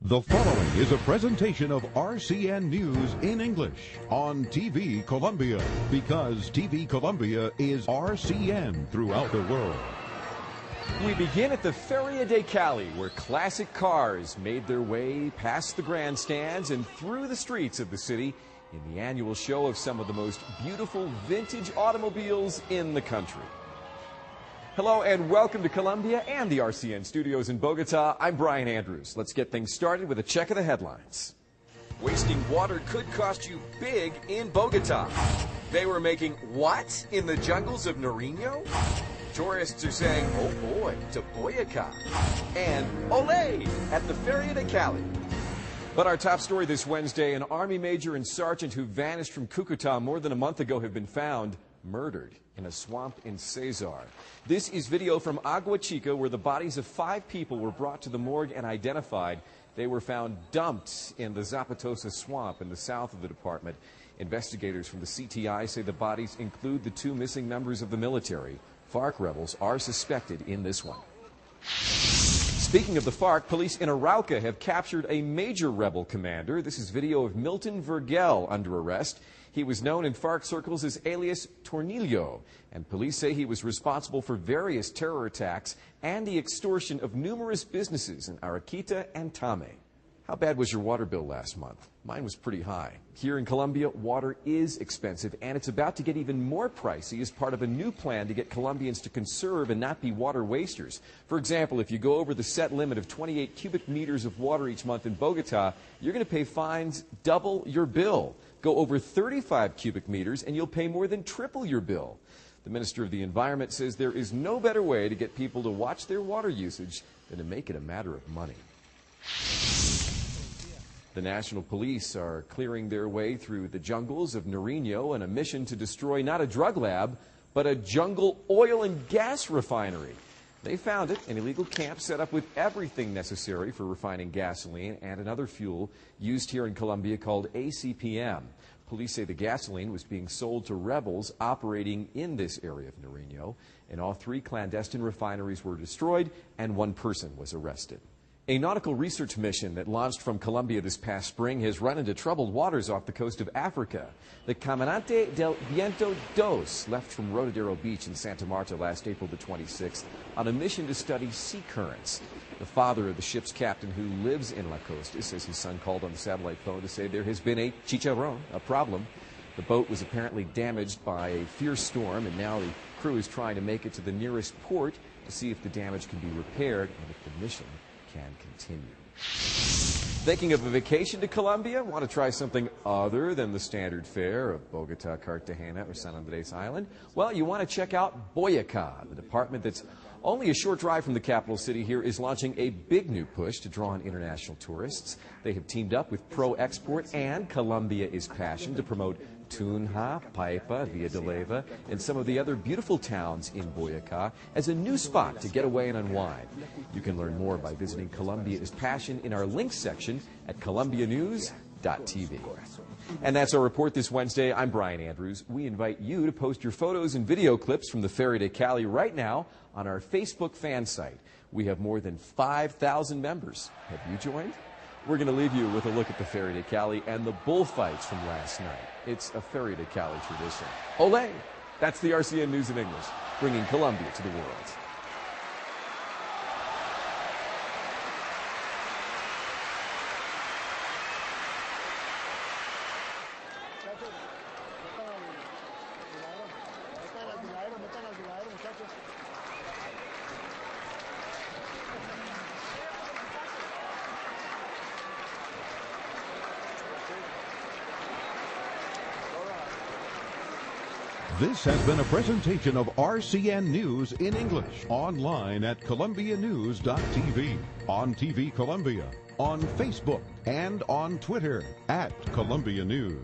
The following is a presentation of RCN News in English on TV Colombia, because TV Colombia is RCN throughout the world. We begin at the Feria de Cali, where classic cars made their way past the grandstands and through the streets of the city in the annual show of some of the most beautiful vintage automobiles in the country. Hello and welcome to Colombia and the RCN studios in Bogota. I'm Brian Andrews. Let's get things started with a check of the headlines. Wasting water could cost you big in Bogota. They were making what in the jungles of Nariño? Tourists are saying, oh boy, to Boyacá. And ole at the Feria de Cali. But our top story this Wednesday, an Army major and sergeant who vanished from Cucuta more than a month ago have been found murdered in a swamp in Cesar. This is video from Agua Chica, where the bodies of 5 people were brought to the morgue and identified. They were found dumped in the Zapatosa swamp in the south of the department. Investigators from the CTI say the bodies include the 2 missing members of the military. FARC rebels are suspected in this one. Speaking of the FARC, police in Arauca have captured a major rebel commander. This is video of Milton Vergel under arrest. He was known in FARC circles as alias Tornillo, and police say he was responsible for various terror attacks and the extortion of numerous businesses in Arequita and Tame. How bad was your water bill last month? Mine was pretty high. Here in Colombia, water is expensive, and it's about to get even more pricey as part of a new plan to get Colombians to conserve and not be water wasters. For example, if you go over the set limit of 28 cubic meters of water each month in Bogota, you're going to pay fines double your bill. Go over 35 cubic meters and you'll pay more than triple your bill. The Minister of the Environment says there is no better way to get people to watch their water usage than to make it a matter of money. The National Police are clearing their way through the jungles of Nariño on a mission to destroy not a drug lab, but a jungle oil and gas refinery. They found it, an illegal camp set up with everything necessary for refining gasoline and another fuel used here in Colombia called ACPM. Police say the gasoline was being sold to rebels operating in this area of Nariño, and all 3 clandestine refineries were destroyed and 1 person was arrested. A nautical research mission that launched from Colombia this past spring has run into troubled waters off the coast of Africa. The Caminante del Viento II left from Rodadero Beach in Santa Marta last April the 26th on a mission to study sea currents. The father of the ship's captain, who lives in La Costa, says his son called on the satellite phone to say there has been a chicharrón, a problem. The boat was apparently damaged by a fierce storm, and now the crew is trying to make it to the nearest port to see if the damage can be repaired and if the mission can continue. Thinking of a vacation to Colombia? Want to try something other than the standard fare of Bogota, Cartagena, or San Andres Island? Well, you want to check out Boyacá. The department that's only a short drive from the capital city here is launching a big new push to draw in international tourists. They have teamed up with Pro Export and Colombia is Passion to promote Tunja, Paipa, Villa de Leyva, and some of the other beautiful towns in Boyacá as a new spot to get away and unwind. You can learn more by visiting Colombia is Passion in our links section at colombianews.tv. And that's our report this Wednesday. I'm Brian Andrews. We invite you to post your photos and video clips from the Feria de Cali right now on our Facebook fan site. We have more than 5,000 members. Have you joined? We're going to leave you with a look at the Feria de Cali and the bullfights from last night. It's a Feria de Cali tradition. Ole! That's the RCN News in English, bringing Colombia to the world. This has been a presentation of RCN News in English, online at colombianews.tv, on TV Colombia, on Facebook, and on Twitter at Colombia News.